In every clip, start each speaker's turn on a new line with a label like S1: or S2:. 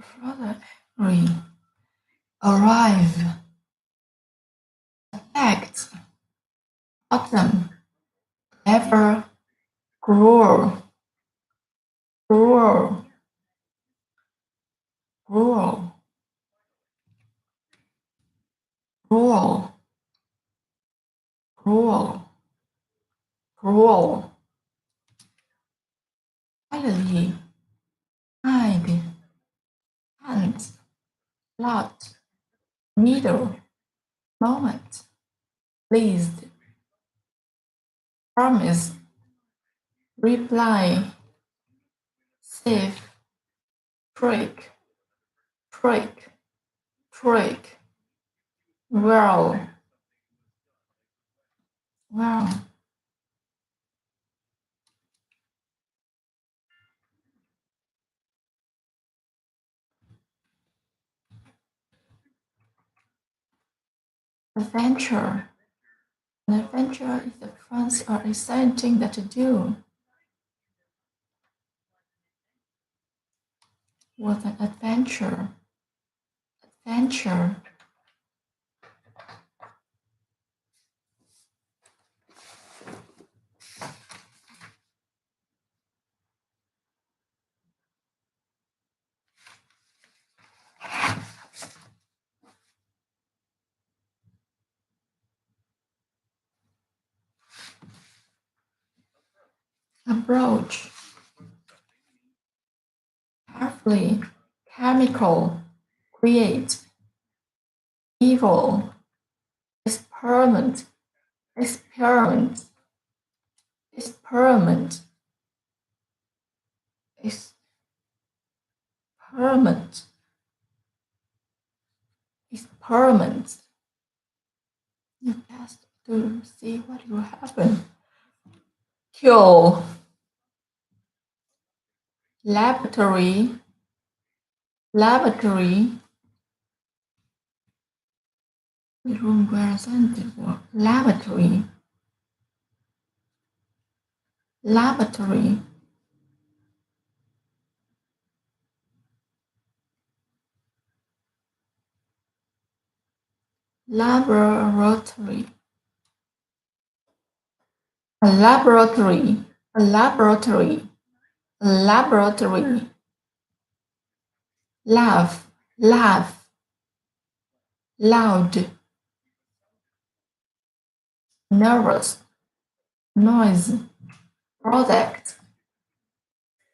S1: further agree, arrive, act, autumn, ever, grow, grow, grow, grow, grow, grow, finally, hide, hunt, lot, middle, moment, pleased, promise, reply, safe, trick, trick, trick, well, well, adventure. An adventure is a fancy or exciting thing to do. What an adventure. Adventure. Approach. Carefully. Chemical. Create. Evil. Experiment. Experiment. Experiment. Experiment. Experiment. You test to see what will happen. Kill. Laboratory. Laboratory. The room where scientists work. Laboratory. Laboratory. Laboratory. A laboratory. A laboratory. A laboratory. Laugh. Laugh. Loud. Nervous. Noise. Product.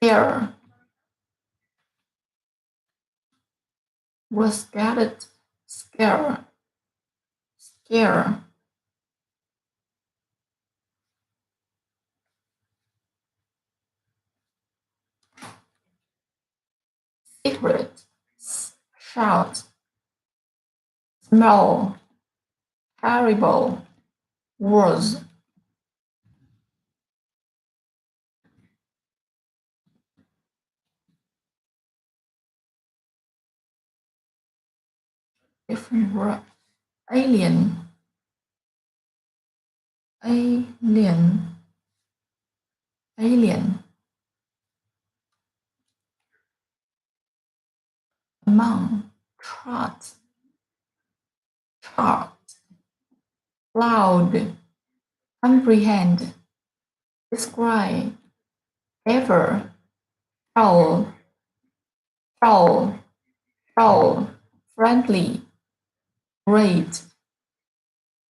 S1: Scare. Was scared. Scare. Scare. Secret. Shout. Smell. Terrible. Was. Different word. Alien. Alien. Alien. Among. Trot. Chart. Loud. Comprehend. Describe. Ever. Foul. Foul. Foul. Friendly. Great.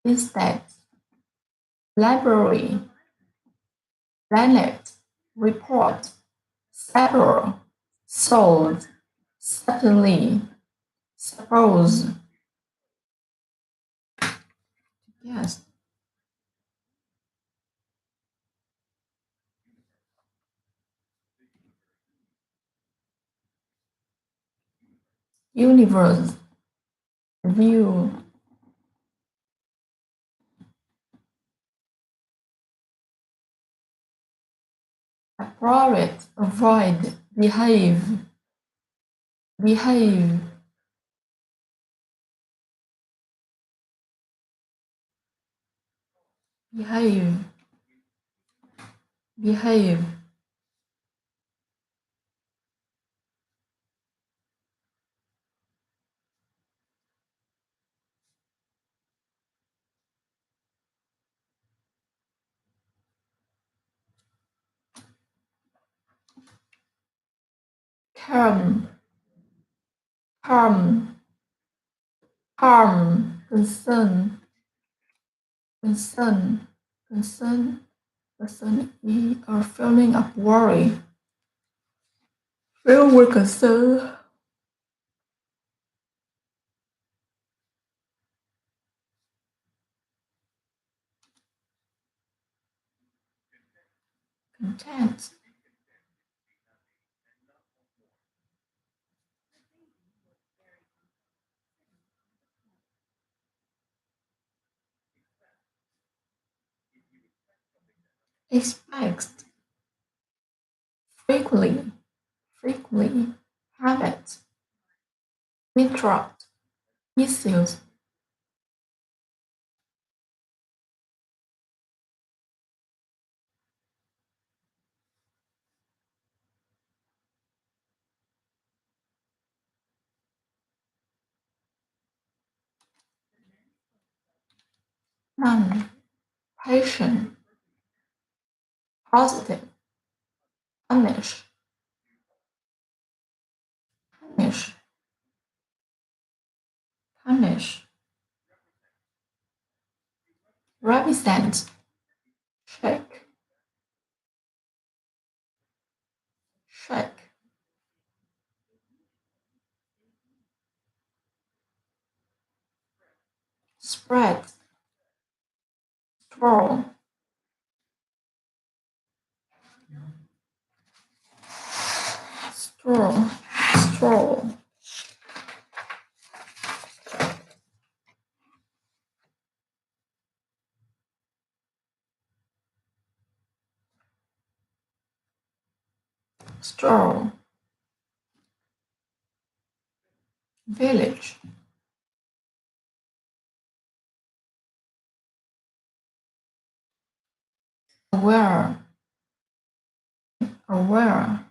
S1: Instead. Library. Planet. Report. Several. Sold. Certainly. Suppose. Yes. Universe. View. Appropriate. Avoid. Behave. Behave. Behave. Behave. harm, harm, harm, concern, concern, concern, concern is a feeling of worry, filled with concern. Content, expect, frequently, frequently, habit, interrupt, issues, none, patient, positive, punish, punish, punish, represent, shake, shake, spread, straw, straw, straw, straw, village, aware, aware,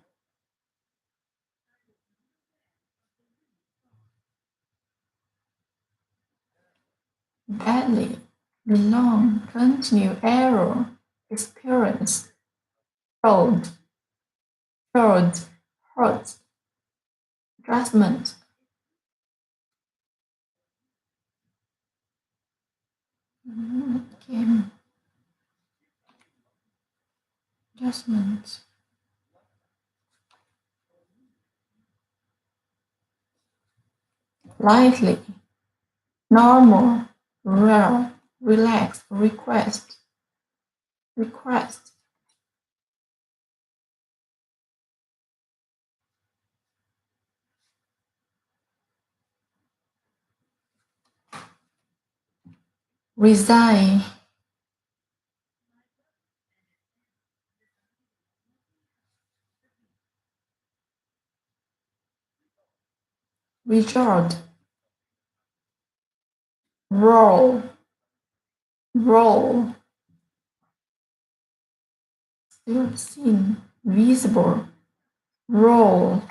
S1: badly, belong, continue, error, experience, road, road, hurt, judgment, game, judgment, lightly, normal, rare, relax, request, request, resign, resort, roll, roll, still seen, visible, roll,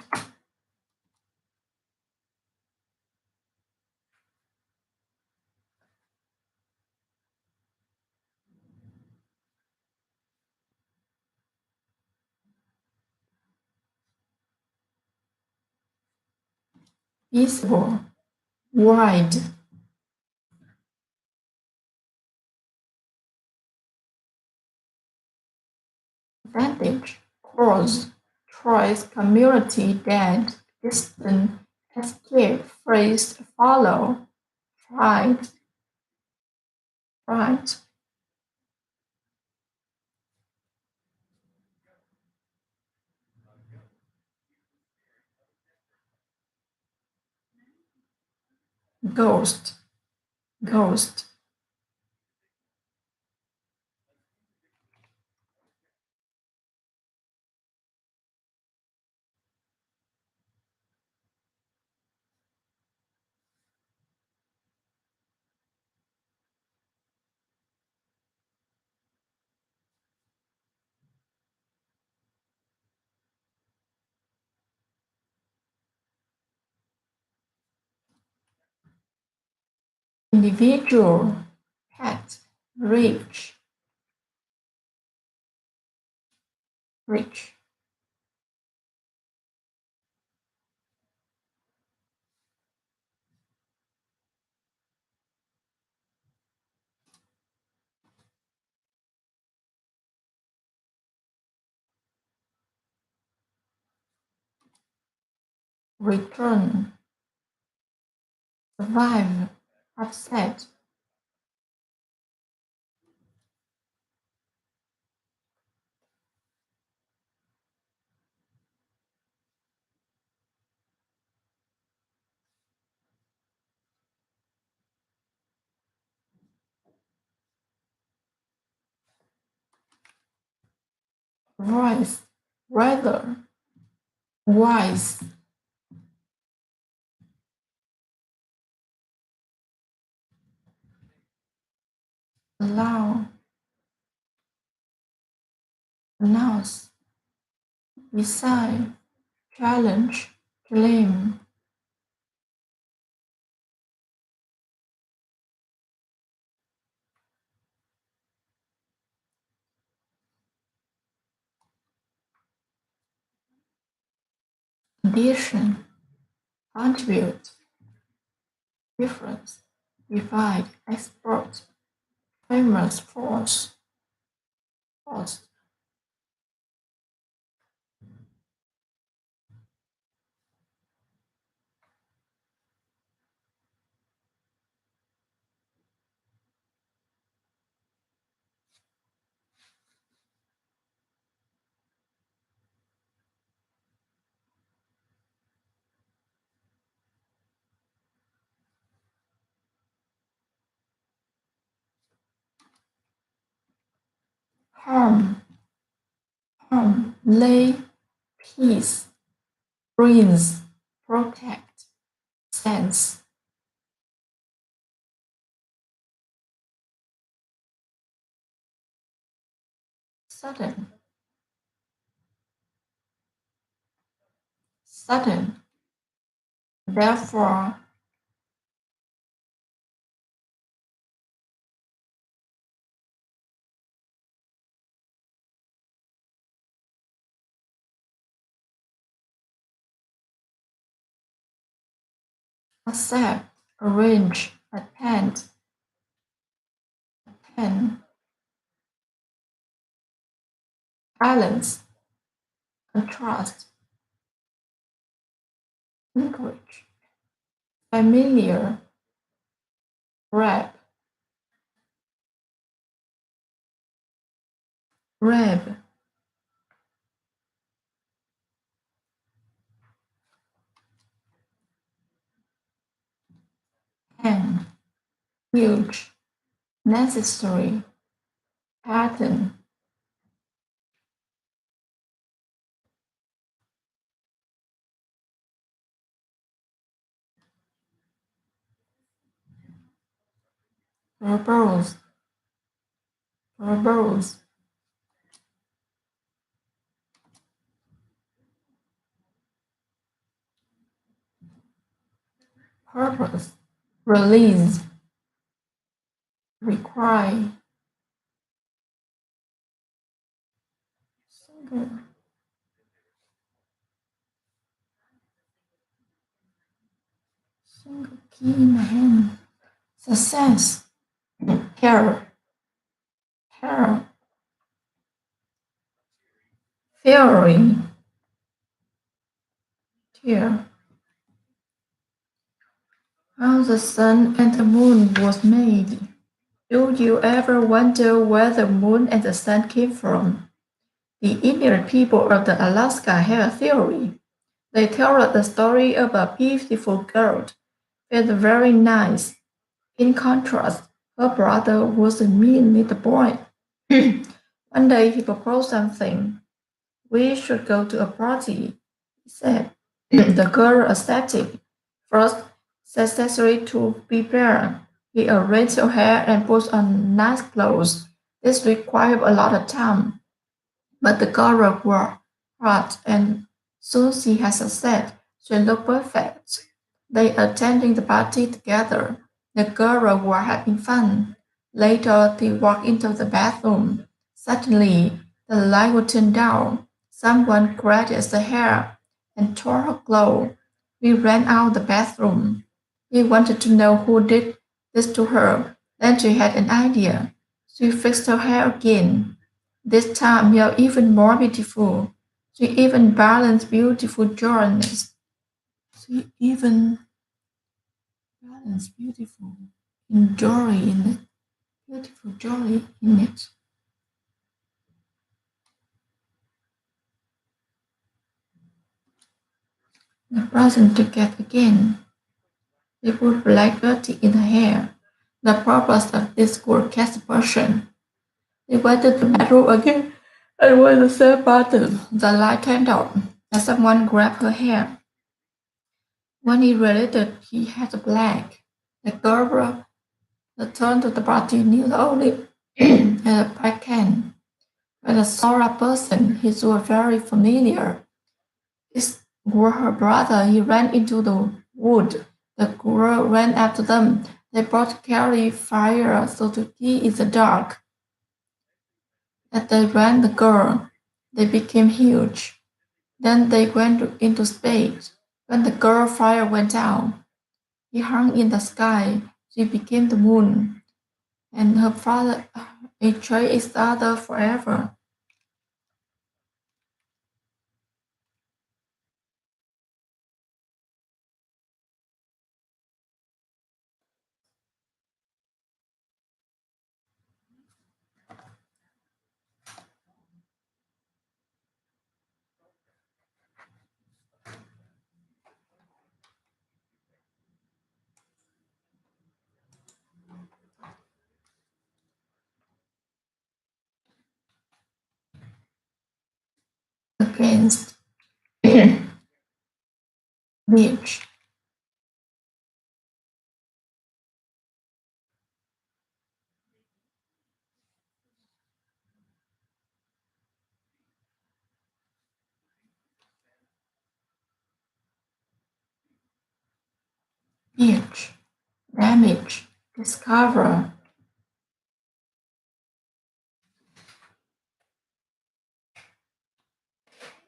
S1: visible, wide, advantage, cause, choice, community, dead, distant, escape, phrase, follow, right, right, ghost, ghost, individual, pet, rich, rich, return, survive, upset, rise, rather, wise, allow, announce, decide, challenge, claim, addition, contribute, difference, divide, export, famous, force, cost, harm, lay, peace, brings, protect, sense, sudden, sudden, therefore, accept, arrange, attend, pen, balance, contrast, encourage, familiar, rap, rab, hang, huge, necessary, pattern, verbose, verbose, purpose, release, require, single, single key in my hand, success, care, care, theory, tear, how the sun and the moon was made. Do you ever wonder where the moon and the sun came from? The Indian people of the Alaska have a theory. They tell the story of a beautiful girl, felt very nice. In contrast, her brother was a mean little boy. One day he proposed something. We should go to a party, he said. The girl accepted. First, necessary to prepare. He arranged her hair and put on nice clothes. This required a lot of time, but the girl worked hard and soon she had success. She looked perfect. They attended the party together. The girls were having fun. Later, they walked into the bathroom. Suddenly, the light was turned down. Someone grabbed the hair and tore her clothes. We ran out the bathroom. We wanted to know who did this to her. Then she had an idea. She fixed her hair again. This time you're even more beautiful. She even balanced beautiful journeys. See, even balance beautiful in jewelry in it. Beautiful jewelry in it. The present to get again. They put black dirty in her hair. The purpose of this could catch person. They went to the bedroom again, and when the same button, the light came on, and someone grabbed her hair. When he realized he had black, the girl returned to the party knew only and a black can. When I saw a person, he was very familiar. This was her brother. He ran into the wood. The girl ran after them. They both carried fire so to see in the dark. As they ran the girl, they became huge. Then they went into space. When the girl fire went out, he hung in the sky. She became the moon, and her father enjoyed each other forever. Against beach, beach, damage, discover,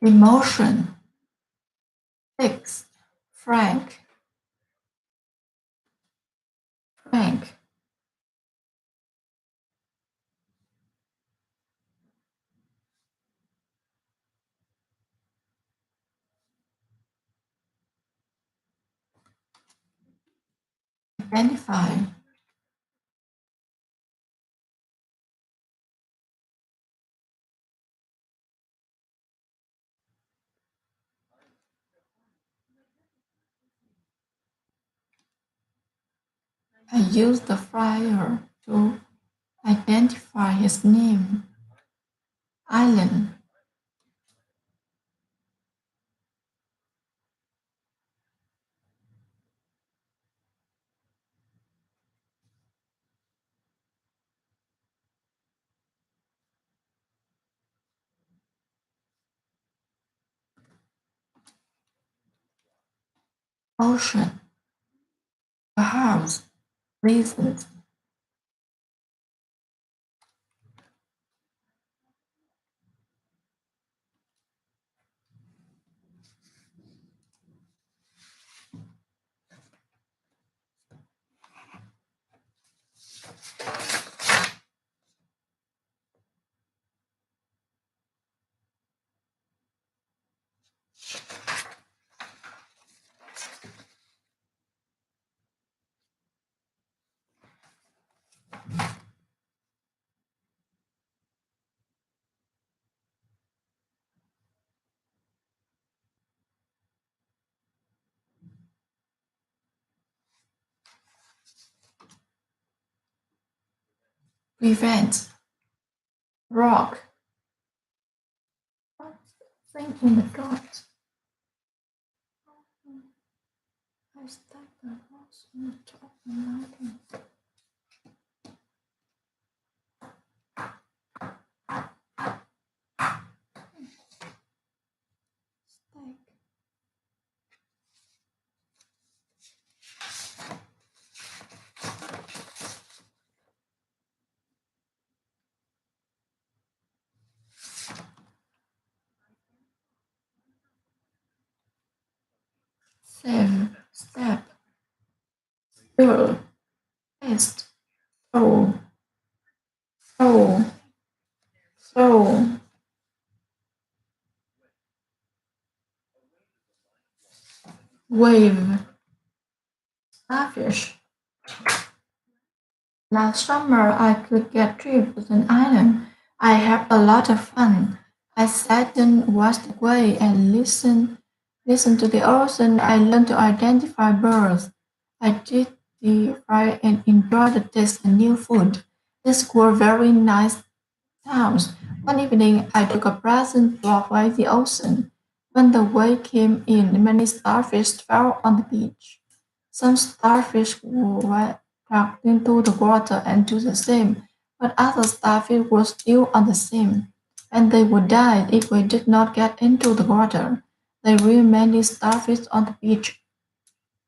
S1: emotion, fix, frank, frank, identify. I use the flyer to identify his name. Island, ocean, perhaps, reasons, prevent, rock, thing in the dot. I stuck the rocks on the top of the mountain. Stack. Save, step, stir, test, throw, throw, throw, Wave starfish. Last summer, I could get trip to an island. I had a lot of fun. I sat and watched the wave and listened to the ocean. I learned to identify birds. I did the fry and enjoyed the taste of new food. These were very nice times. One evening, I took a present walk by the ocean. When the wave came in, many starfish fell on the beach. Some starfish were dragged into the water and do the same, but other starfish were still on the same, and they would die if we did not get into the water. There were many starfish on the beach.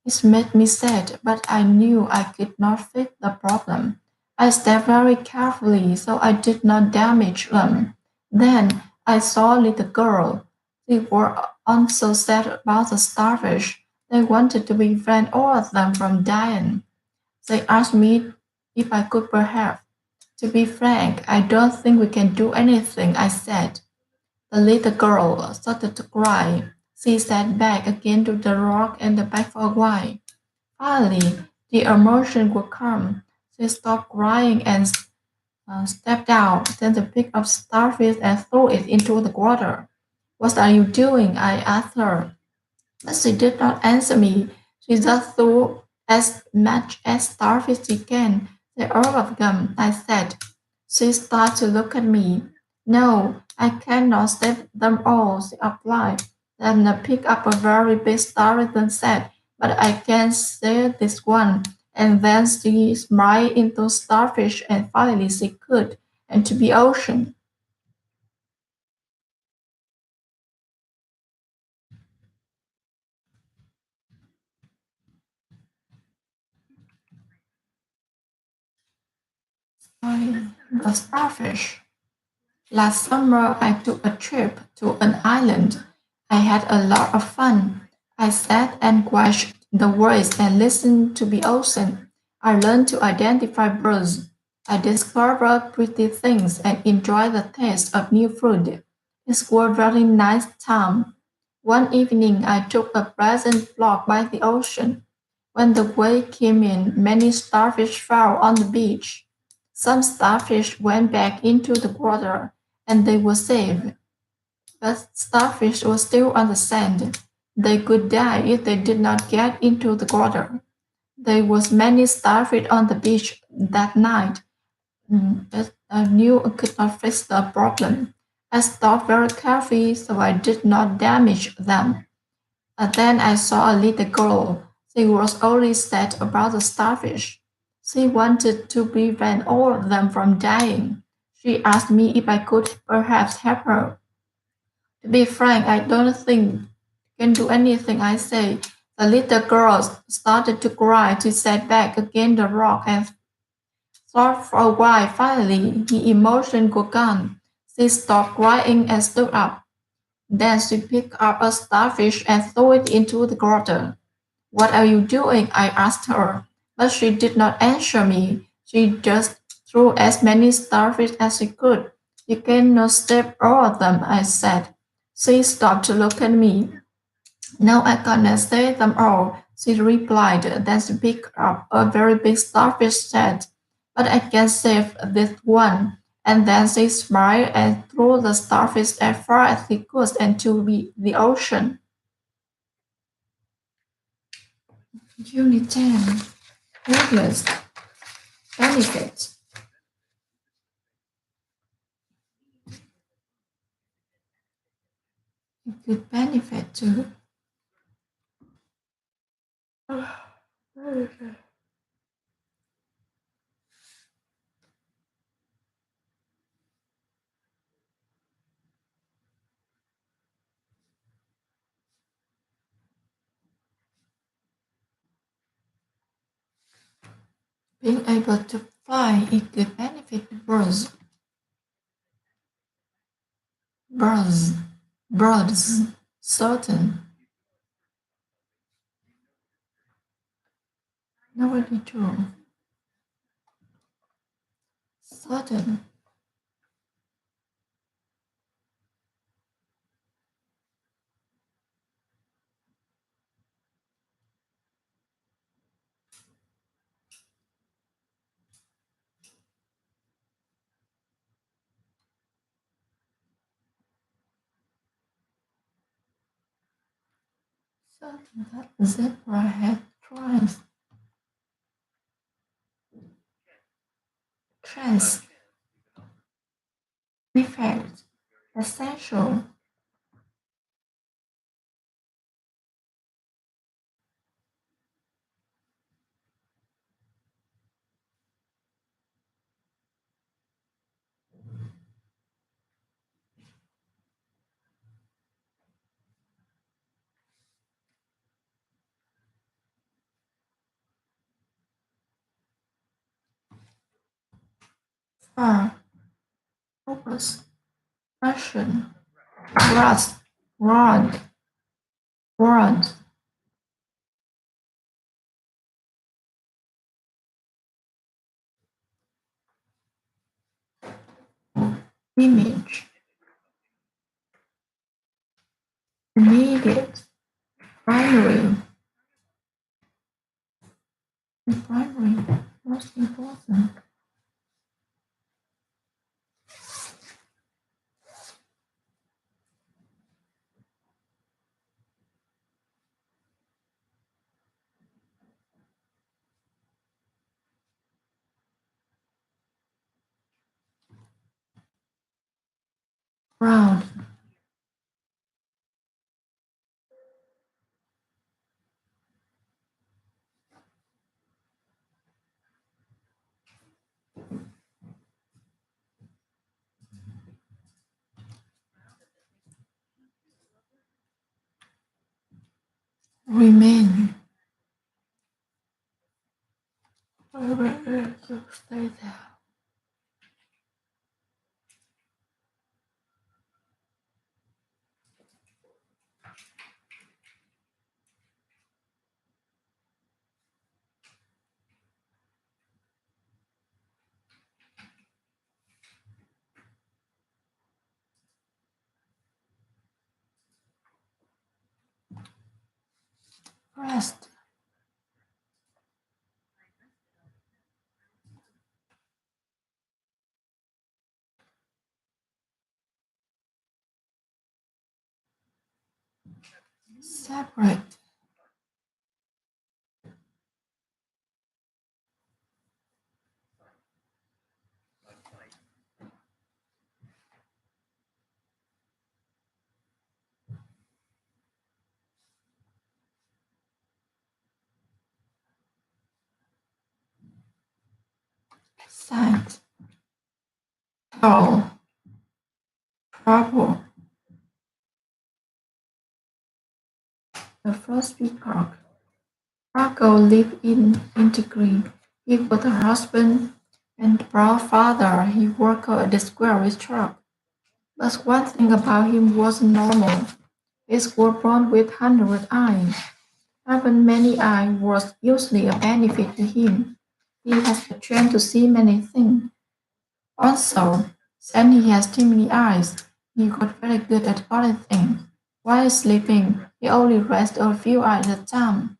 S1: It made me sad, but I knew I could not fix the problem. I stepped very carefully so I did not damage them. Then I saw a little girl. They were also sad about the starfish. They wanted to prevent all of them from dying. They asked me if I could perhaps. To be frank, I don't think we can do anything, I said. The little girl started to cry. She sat back again to the rock and begged for a while. Finally, the emotion would come. She stopped crying and stepped out. Then she picked up starfish and threw it into the water. What are you doing? I asked her. But she did not answer me. She just threw as much as starfish she can. They're all of them, I said. She started to look at me. No, I cannot save them all, she replied. Then I picked up a very big starfish and said, but I can save this one. And then she smiled into starfish and finally she could, and to the ocean. The starfish. Last summer, I took a trip to an island. I had a lot of fun. I sat and watched the waves and listened to the ocean. I learned to identify birds. I discovered pretty things and enjoyed the taste of new food. It was a very nice time. One evening, I took a pleasant walk by the ocean. When the wave came in, many starfish fell on the beach. Some starfish went back into the water and they were saved, but starfish were still on the sand. They could die if they did not get into the water. There was many starfish on the beach that night, but I knew I could not fix the problem. I stopped very carefully so I did not damage them. And then I saw a little girl. She was only sad about the starfish. She wanted to prevent all of them from dying. She asked me if I could perhaps help her. To be frank, I don't think I can do anything I say. The little girl started to cry. She sat back against the rock and thought for a while. Finally, the emotion was gone. She stopped crying and stood up. Then she picked up a starfish and threw it into the water. What are you doing? I asked her, but she did not answer me. She just threw as many starfish as she could. You cannot save all of them, I said. She stopped to look at me. No, I cannot save them all, she replied. Then she picked up a very big starfish said, but I can save this one. And then she smiled and threw the starfish as far as she could into the ocean. Unit 10. Worthless. Benefit. A good benefit too. Being able to fly it could benefit birds. Birds. Birds. Certain. Nobody true. Certain. certain that the zebra had trans defect, essential, far, focus, Russian, rust, warrant, warrant, image, immediate, primary, primary, most important, round, remain, stay there, rest, separate, sight, tall, trouble, the first peacock. Margot lived in Integri. He was a husband and proud father. He worked at the square truck. But one thing about him wasn't normal. His were born with 100 eyes. Having many eyes was usually a benefit to him. He has the chance to see many things. Also, since he has too many eyes, he got very good at other things. While sleeping, he only rests a few eyes at a time.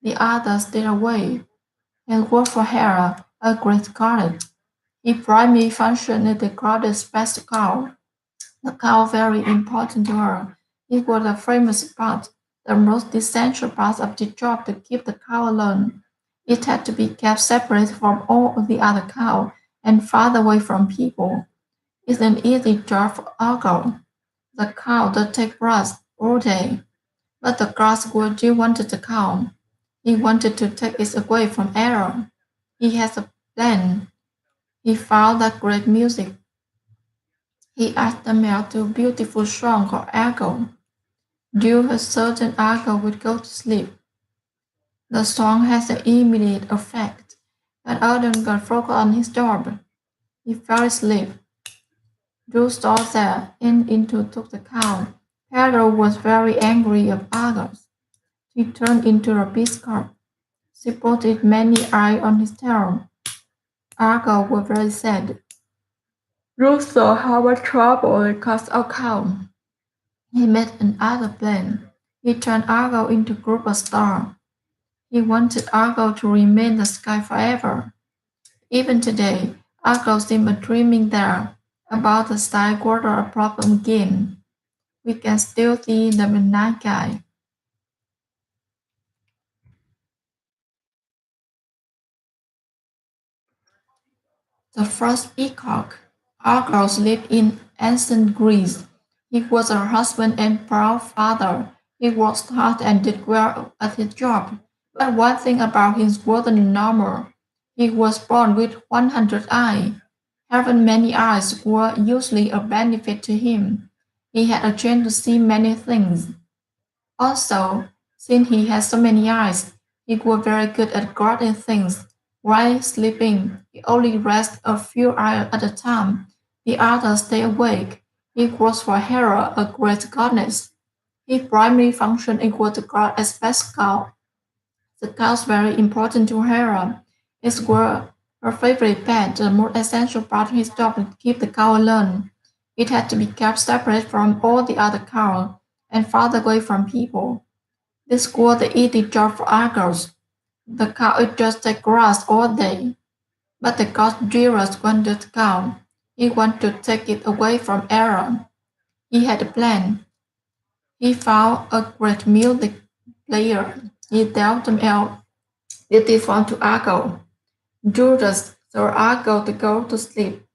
S1: The others stayed away and worked for Hera, a great goddess. His primary function is the goddess' best cow. The cow very important to her. It was the famous part, the most essential part of the job to keep the cow alone. It had to be kept separate from all of the other cows and far away from people. It's an easy job for Argo. The cow that take grass all day, but the grass would you wanted the cow. He wanted to take it away from Arrow. He has a plan. He found that great music. He asked the male to beautiful song called Argo. Due a certain Argo would go to sleep. The song has an immediate effect, and Odin got focused on his job. He fell asleep. Drew saw there and into took the cow. Pedro was very angry of Argos. He turned into a peacock. She put many eyes on his tail. Argo was very sad. Drew saw how much trouble it caused our cow. He made another plan. He turned Argo into a group of stars. He wanted Argo to remain in the sky forever. Even today, Argo seems dreaming there about the sky quarter problem again. We can still see the night sky. The first peacock. Argos lived in ancient Greece. He was a husband and proud father. He worked hard and did well at his job. But one thing about him wasn't normal. He was born with 100 eyes. Having many eyes was usually a benefit to him. He had a chance to see many things. Also, since he had so many eyes, he was very good at guarding things. While sleeping, he only rests a few hours at a time. The others stay awake. He was for Hera a great goddess. His primary function was to guard a space cow. The cows very important to Hera. It was her favorite pet. The most essential part of his job was to keep the cow alone. It had to be kept separate from all the other cows and farther away from people. This was the easy job for Argos. The cow would just take grass all day. But the god Darius wanted the cow. He wanted to take it away from Aaron. He had a plan. He found a great music player. He dealt them out beautiful to Argo. Judas told Argo to go to sleep.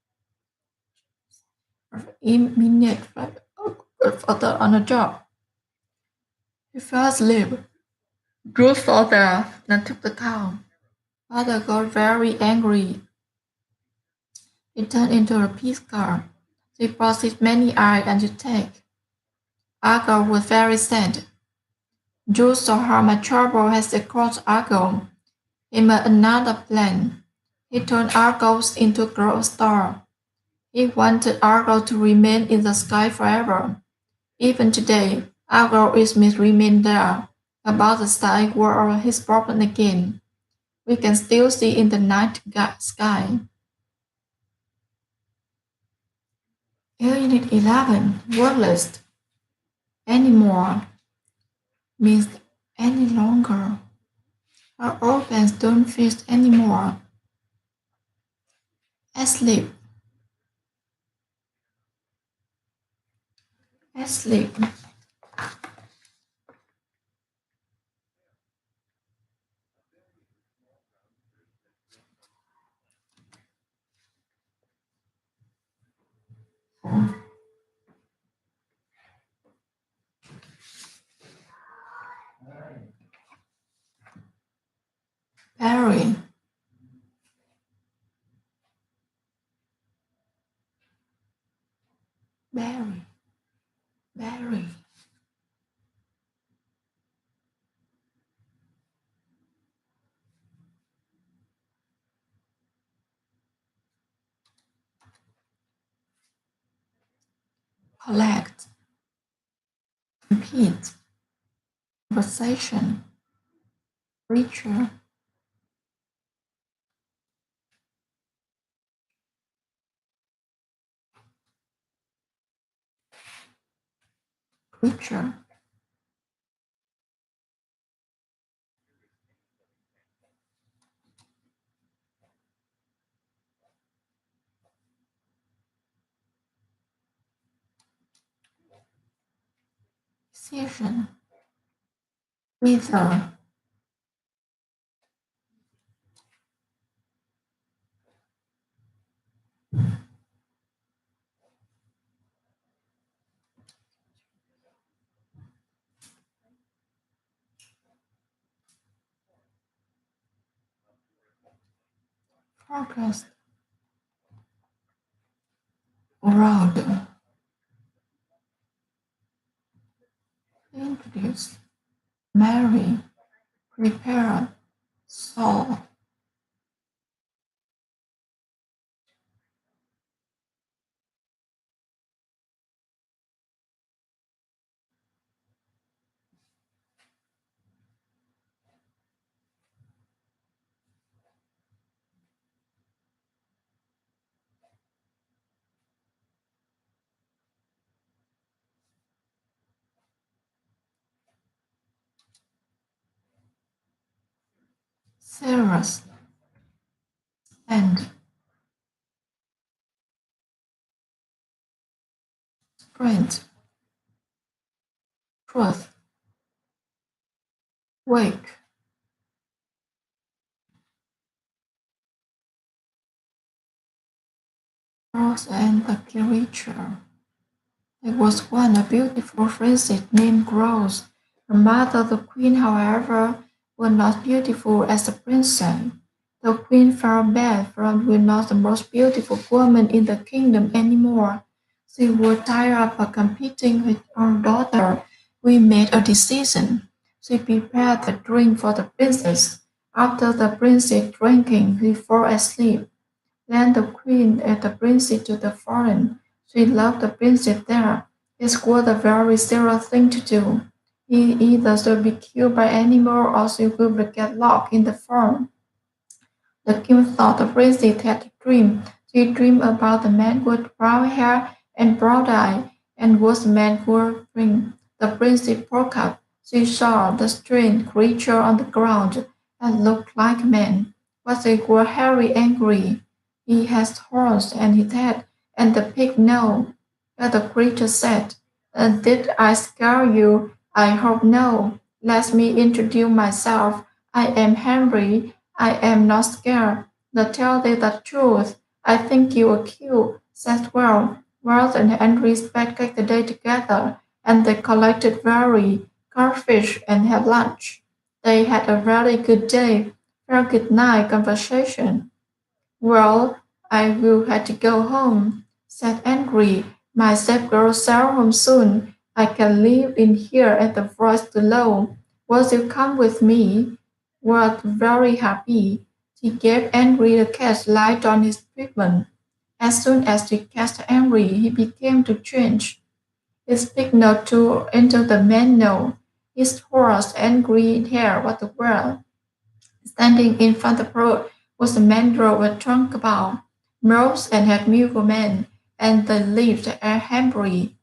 S1: Immediately further on the job. He fell asleep. Drew saw that and took the cow. Father got very angry. He turned into a peacock. He possessed many eyes and to take. Argo was very sad. Jules saw how much trouble had caused Argo. He made another plan. He turned Argos into a grow star. He wanted Argo to remain in the sky forever. Even today, Argo is remain there. About the sky world is broken again. We can still see in the night sky. Unit 11, word list. Anymore means any longer. Our organs don't feel anymore. Asleep. Asleep. Bury. Bury. Bury. Collect. Repeat. Conversation. Creature. Creature. Decision. Either. Progress. Road. Introduce. Marry. Prepare. Saw. Serious. And. Sprint. Truth. Wake. Rose and the creature. There was one a beautiful princess named Rose. Her mother, the queen, however, was not beautiful as the princess. The queen felt bad for she was not the most beautiful woman in the kingdom anymore. She was tired of competing with her daughter. We made a decision. She prepared the drink for the princess. After the princess drinking, she fell asleep. Then the queen and the princess to the foreign. She left the princess there. It was a very serious thing to do. He either should be killed by animal or she would get locked in the farm. The king thought the princess had a dream. She dreamed about the man with brown hair and brown eyes, and was the man who dreamed. The princess woke up. She saw the strange creature on the ground and looked like a man, but they were very angry. He has horns and his head, and the pig nose. And the creature said, Did I scare you? I hope no. Let me introduce myself. I am Henry. I am not scared. To tell thee the truth, I think you were killed, said Well. Wells and Henry spent the day together, and they collected very codfish and had lunch. They had a very good day, very good night conversation. Well, I will have to go home, said Henry. My stepgirl sail home soon. I can live in here at the forest below. Will you come with me? Was very happy. He gave Henry the cash light on his treatment. As soon as he cast Henry, he began to change. He signaled to enter the manual. His horse and green hair was well. Standing in front of her was a man drove a trunk about, Rose and had mulemen, and they lived at Hambry.